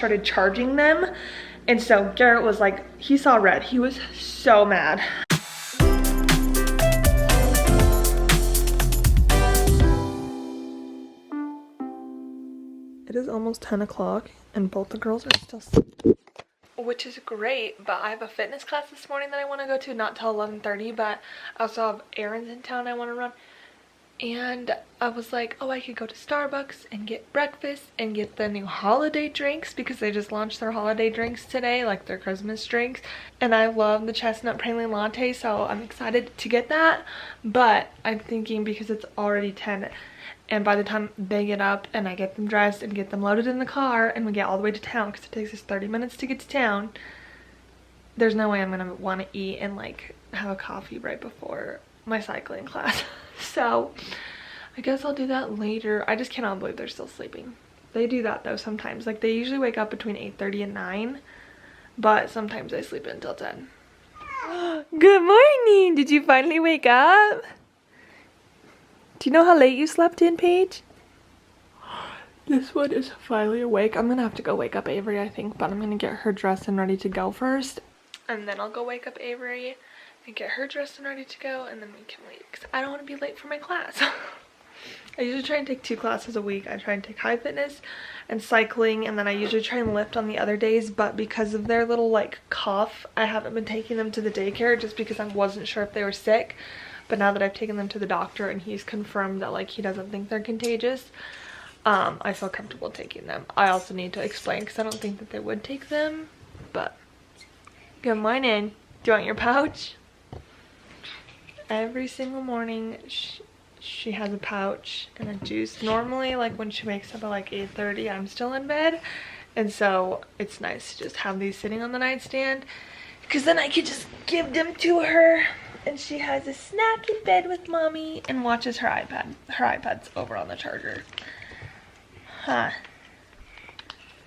started charging them. And so Garrett was like, he saw red. He was so mad. It is almost 10 o'clock and both the girls are still asleep, which is great, but I have a fitness class this morning that I want to go to, not till 11:30, but I also have errands in town I want to run. And I was like, oh, I could go to Starbucks and get breakfast and get the new holiday drinks because they just launched their holiday drinks today, like their Christmas drinks. And I love the chestnut praline latte, so I'm excited to get that. But I'm thinking because it's already 10 and by the time they get up and I get them dressed and get them loaded in the car and we get all the way to town, because it takes us 30 minutes to get to town, there's no way I'm gonna want to eat and like have a coffee right before my cycling class. So I guess I'll do that later. I just cannot believe they're still sleeping. They do that though sometimes. Like they usually wake up between 8:30 and 9, but sometimes they sleep until 10. Good morning! Did you finally wake up? Do you know how late you slept in, Paige? This one is finally awake. I'm gonna have to go wake up Avery, I think, but I'm gonna get her dressed and ready to go first. And then I'll go wake up Avery and get her dressed and ready to go, and then we can leave because I don't want to be late for my class. I usually try and take 2 classes a week. I try and take high fitness and cycling, and then I usually try and lift on the other days, but because of their little like cough, I haven't been taking them to the daycare just because I wasn't sure if they were sick. But now that I've taken them to the doctor and he's confirmed that like he doesn't think they're contagious, I feel comfortable taking them. I also need to explain because I don't think that they would take them, but good morning. Do you want your pouch? Every single morning she has a pouch and a juice. Normally like when she wakes up at like 8:30, I'm still in bed, and so it's nice to just have these sitting on the nightstand because then I could just give them to her and she has a snack in bed with mommy and watches her iPad. Her iPad's over on the charger. Huh.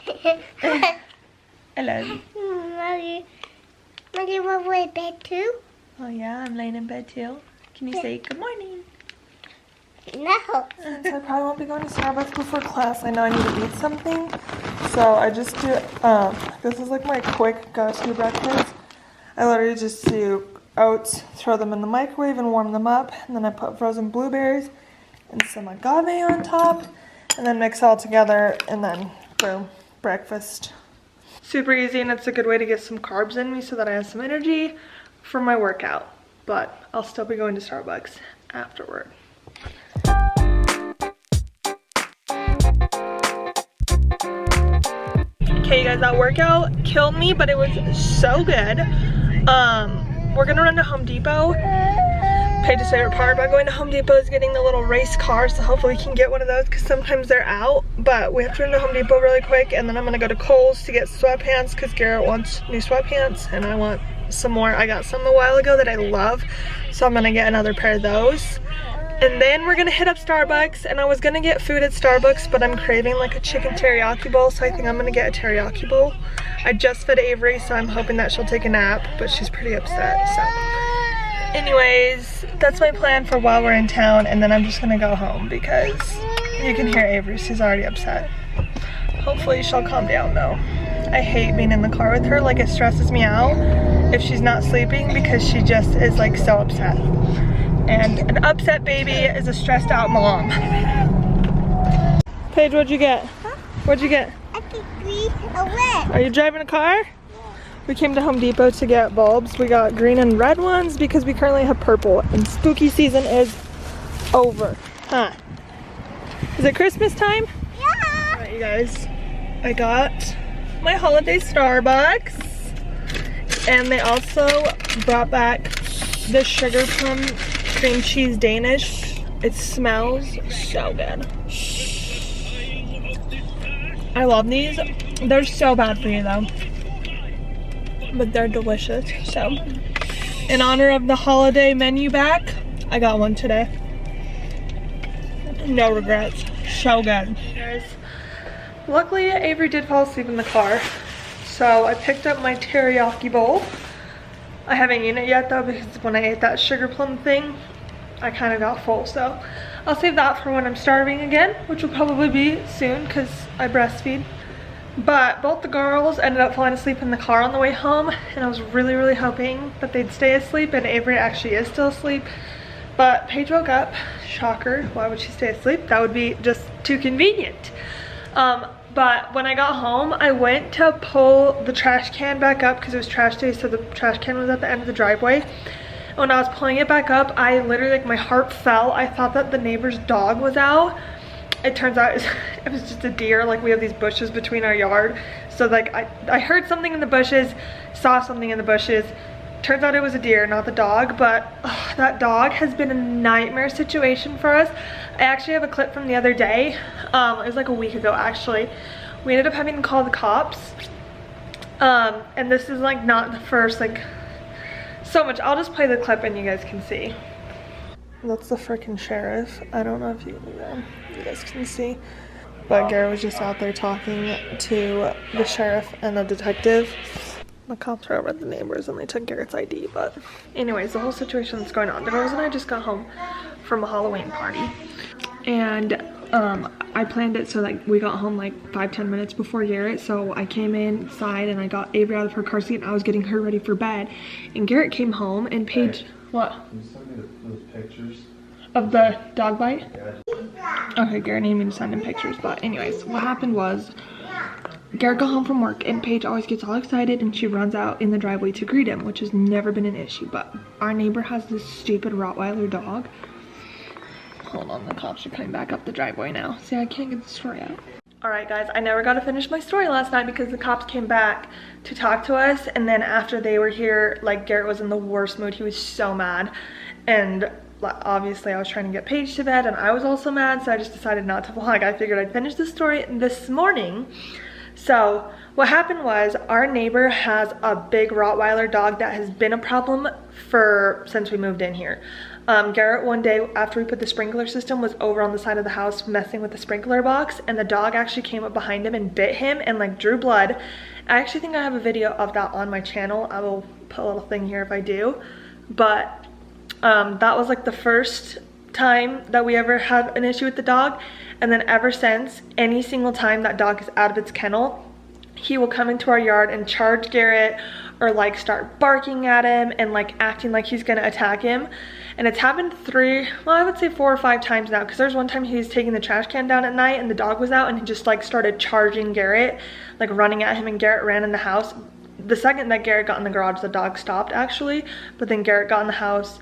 I love you. Mommy, you want to go to bed too? Oh yeah, I'm laying in bed too. Can you say good morning? No. So I probably won't be going to Starbucks before class. I know I need to eat something. So I just do, this is like my quick go-to breakfast. I literally just do oats, throw them in the microwave and warm them up. And then I put frozen blueberries and some agave on top. And then mix it all together and then boom, breakfast. Super easy, and it's a good way to get some carbs in me so that I have some energy for my workout. But I'll still be going to Starbucks afterward. Okay, you guys, that workout killed me, but it was so good. We're gonna run to Home Depot. Paige's favorite part about going to Home Depot is getting the little race car, so hopefully we can get one of those because sometimes they're out. But we have to run to Home Depot really quick, and then I'm gonna go to Kohl's to get sweatpants because Garrett wants new sweatpants and I want some more. I got some a while ago that I love, so I'm gonna get another pair of those. And then we're gonna hit up Starbucks, and I was gonna get food at Starbucks, but I'm craving like a chicken teriyaki bowl, so I think I'm gonna get a teriyaki bowl. I just fed Avery, so I'm hoping that she'll take a nap, but she's pretty upset, so. Anyways, that's my plan for while we're in town, and then I'm just gonna go home because you can hear Avery, she's already upset. Hopefully she'll calm down though. I hate being in the car with her, like it stresses me out if she's not sleeping because she just is like so upset. And an upset baby is a stressed out mom. Paige, what'd you get? Huh? What'd you get? I think green and red. Are you driving a car? Yeah. We came to Home Depot to get bulbs. We got green and red ones because we currently have purple and spooky season is over. Huh? Is it Christmas time? Yeah. Alright, you guys. I got my holiday Starbucks, and they also brought back the sugar plum cream cheese Danish. It smells so good. I love these. They're so bad for you though, but they're delicious. So in honor of the holiday menu back, I got one today. No regrets. So good. Guys, luckily Avery did fall asleep in the car, so I picked up my teriyaki bowl. I haven't eaten it yet though because when I ate that sugar plum thing, I kind of got full, so I'll save that for when I'm starving again, which will probably be soon because I breastfeed. But both the girls ended up falling asleep in the car on the way home, and I was really, really hoping that they'd stay asleep, and Avery actually is still asleep. But Paige woke up. Shocker. Why would she stay asleep? That would be just too convenient. But when I got home, I went to pull the trash can back up because it was trash day, so the trash can was at the end of the driveway. When I was pulling it back up, I literally, like, my heart fell. I thought that the neighbor's dog was out. It turns out it was just a deer. Like, we have these bushes between our yard. So, like, I heard something in the bushes, saw something in the bushes. Turns out it was a deer, not the dog. But that dog has been a nightmare situation for us. I actually have a clip from the other day. It was like a week ago, actually. We ended up having to call the cops. And this is, like, not the first, like, so much. I'll just play the clip and you guys can see. That's the freaking sheriff. I don't know if you guys can see. But Garrett was just out there talking to the sheriff and the detective. The cops were over at the neighbors and they took Garrett's ID. But anyways, the whole situation that's going on. The girls and I just got home from a Halloween party. And I planned it so like we got home like 5-10 minutes before Garrett. So I came inside and I got Avery out of her car seat and I was getting her ready for bed. And Garrett came home and Paige, hey, what? Can you send me those pictures? Of the dog bite? Yeah. Okay, Garrett needed me to send him pictures. But anyways, what happened was Garrett got home from work and Paige always gets all excited and she runs out in the driveway to greet him, which has never been an issue. But our neighbor has this stupid Rottweiler dog. Hold on, the cops are coming back up the driveway now. See, I can't get the story out. Alright guys, I never got to finish my story last night because the cops came back to talk to us, and then after they were here, like, Garrett was in the worst mood. He was so mad, and obviously I was trying to get Paige to bed and I was also mad, so I just decided not to vlog. I figured I'd finish the story this morning. So what happened was our neighbor has a big Rottweiler dog that has been a problem since we moved in here. Garrett one day after we put the sprinkler system was over on the side of the house messing with the sprinkler box, and the dog actually came up behind him and bit him and like drew blood. I actually think I have a video of that on my channel. I will put a little thing here if I do. But that was like the first time that we ever had an issue with the dog, and then ever since, any single time that dog is out of its kennel, he will come into our yard and charge Garrett or like start barking at him and like acting like he's gonna attack him. And it's happened I would say 4 or 5 times now, because there's one time he was taking the trash can down at night and the dog was out and he just like started charging Garrett, like running at him, and Garrett ran in the house. The second that Garrett got in the garage, the dog stopped actually, but then Garrett got in the house.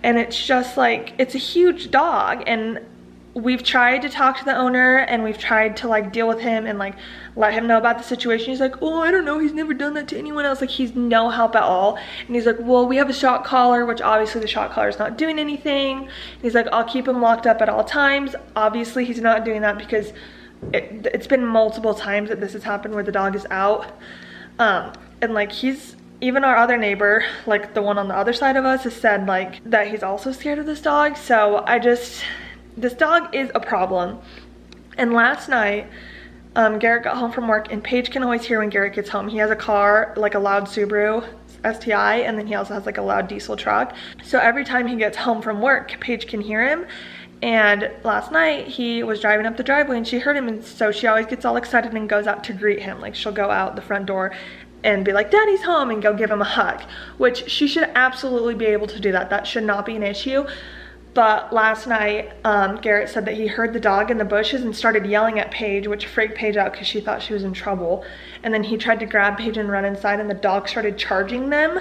And it's just like, it's a huge dog, and we've tried to talk to the owner and we've tried to like deal with him and like let him know about the situation. He's like, oh, I don't know, he's never done that to anyone else. Like, he's no help at all. And he's like, well, we have a shot collar, which obviously the shot collar is not doing anything. And he's like, I'll keep him locked up at all times. Obviously he's not doing that because it's been multiple times that this has happened where the dog is out. And like, even our other neighbor, like the one on the other side of us, has said like that he's also scared of this dog. So this dog is a problem. And last night, Garrett got home from work, and Paige can always hear when Garrett gets home. He has a car, like a loud Subaru STI, and then he also has like a loud diesel truck. So every time he gets home from work, Paige can hear him. And last night he was driving up the driveway and she heard him, and so she always gets all excited and goes out to greet him. Like, she'll go out the front door and be like, Daddy's home, and go give him a hug, which she should absolutely be able to do that. That should not be an issue. But last night, Garrett said that he heard the dog in the bushes and started yelling at Paige, which freaked Paige out because she thought she was in trouble. And then he tried to grab Paige and run inside, and the dog started charging them.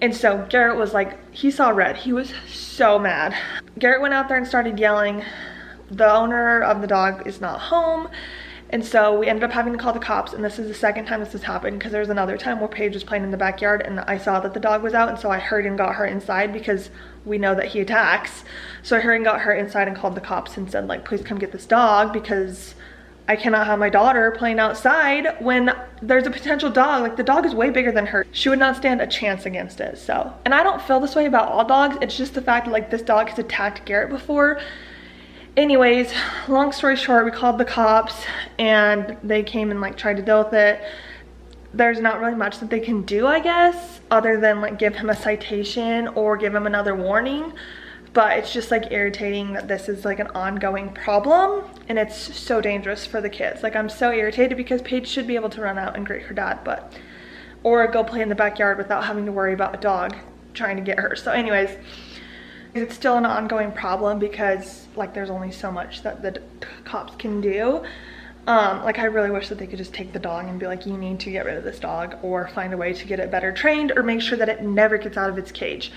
And so Garrett was like, he saw red. He was so mad. Garrett went out there and started yelling. The owner of the dog is not home. And so we ended up having to call the cops, and this is the second time this has happened, because there was another time where Paige was playing in the backyard and I saw that the dog was out, and so I hurried and got her inside because we know that he attacks. So I hurried and got her inside and called the cops and said, like, please come get this dog, because I cannot have my daughter playing outside when there's a potential dog. Like, the dog is way bigger than her. She would not stand a chance against it. So, and I don't feel this way about all dogs. It's just the fact that like this dog has attacked Garrett before. Anyways, long story short, we called the cops and they came and like tried to deal with it. There's not really much that they can do, I guess, other than like give him a citation or give him another warning. but it's just like irritating that this is like an ongoing problem, and it's so dangerous for the kids. Like, I'm so irritated because Paige should be able to run out and greet her dad, but, or go play in the backyard without having to worry about a dog trying to get her. So anyways, it's still an ongoing problem because like there's only so much that the cops can do. Like, I really wish that they could just take the dog and be like, you need to get rid of this dog, or find a way to get it better trained, or make sure that it never gets out of its cage.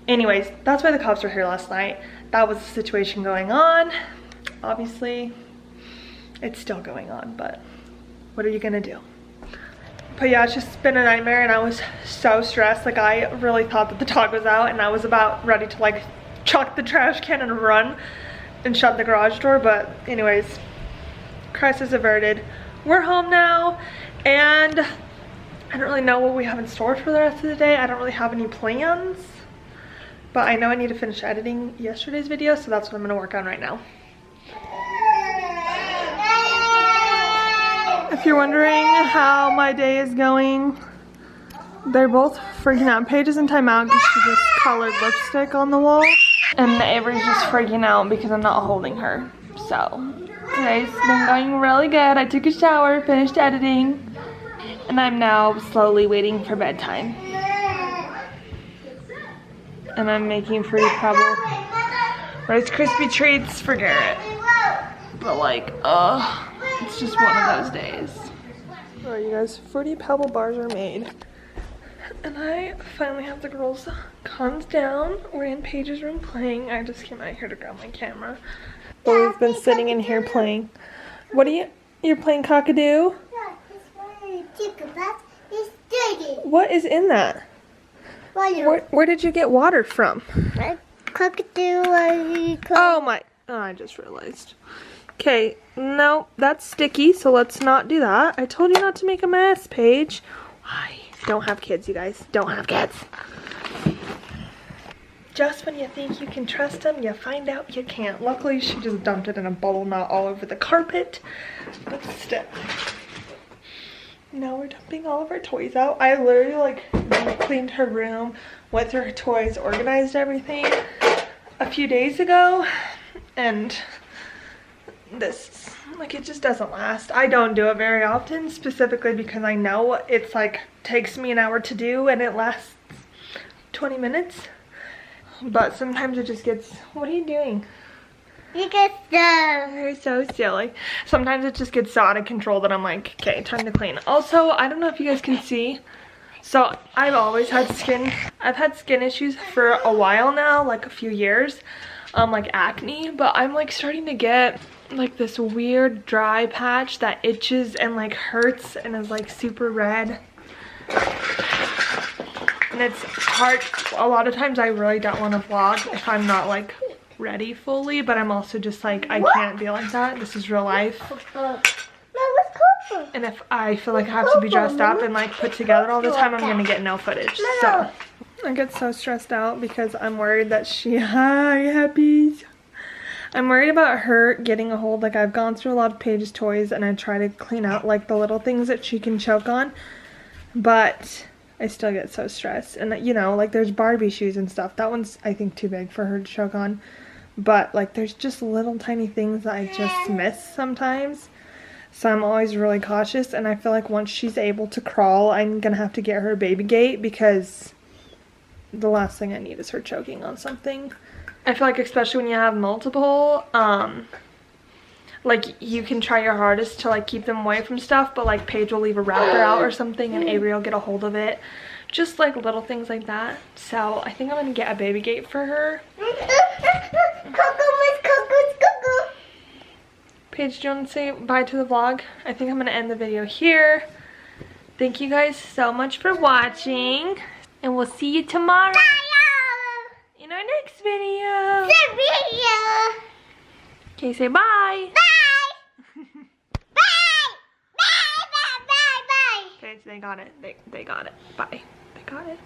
Anyways, that's why the cops were here last night. That was the situation going on. Obviously, it's still going on, but what are you gonna do? But yeah, it's just been a nightmare, and I was so stressed. Like, I really thought that the dog was out, and I was about ready to like chuck the trash can and run and shut the garage door. But anyways, crisis averted. We're home now, and I don't really know what we have in store for the rest of the day. I don't really have any plans, but I know I need to finish editing yesterday's video, so that's what I'm gonna work on right now. If you're wondering how my day is going, they're both freaking out. Paige is in timeout because she just colored lipstick on the wall, and Avery's just freaking out because I'm not holding her. So today's been going really good. I took a shower, finished editing, and I'm now slowly waiting for bedtime. And I'm making Fruity Pebble Rice Krispie treats for Garrett. But like, it's just one of those days. Alright, you guys, Fruity Pebble bars are made. And I finally have the girls calmed down. We're in Paige's room playing. I just came out here to grab my camera. But we've been sitting in here playing. What are you're playing cockadoo? What is in that? Where did you get water from? Cockatoo. Oh my, I just realized. Okay, no, that's sticky, so let's not do that. I told you not to make a mess, Paige. Why? Don't have kids, you guys. Don't have kids. Just when you think you can trust them, you find out you can't. Luckily, she just dumped it in a bowl, not all over the carpet. But still. Now we're dumping all of our toys out. I literally like cleaned her room, went through her toys, organized everything a few days ago, and this, like, it just doesn't last. I don't do it very often, specifically because I know it's like takes me an hour to do and it lasts 20 minutes. But sometimes it just gets, what are you doing? You're so silly. Sometimes it just gets so out of control that I'm like, okay, time to clean. Also, I don't know if you guys can see, so I've always had I've had skin issues for a while now, like a few years, like acne, but I'm like starting to get like this weird dry patch that itches and like hurts and is like super red. And it's hard. A lot of times I really don't want to vlog if I'm not like ready fully, but I'm also just like, I can't be like that. This is real life. And if I feel like I have to be dressed up and like put together all the time, I'm gonna get no footage. So I get so stressed out because I'm worried that I'm worried about her getting a hold. Like, I've gone through a lot of Paige's toys and I try to clean out like the little things that she can choke on, but I still get so stressed. And you know, like there's Barbie shoes and stuff. That one's, I think, too big for her to choke on. But like there's just little tiny things that I just miss sometimes. So I'm always really cautious, and I feel like once she's able to crawl, I'm gonna have to get her a baby gate because the last thing I need is her choking on something. I feel like especially when you have multiple, like you can try your hardest to like keep them away from stuff, but like Paige will leave a wrapper out or something and Avery will get a hold of it. Just like little things like that. So I think I'm gonna get a baby gate for her. Paige, do you want to say bye to the vlog? I think I'm gonna end the video here. Thank you guys so much for watching, and we'll see you tomorrow in our next video. Okay, say bye. Bye. Bye. Bye. Bye. Bye. Okay, so they got it. They got it. Bye. They got it.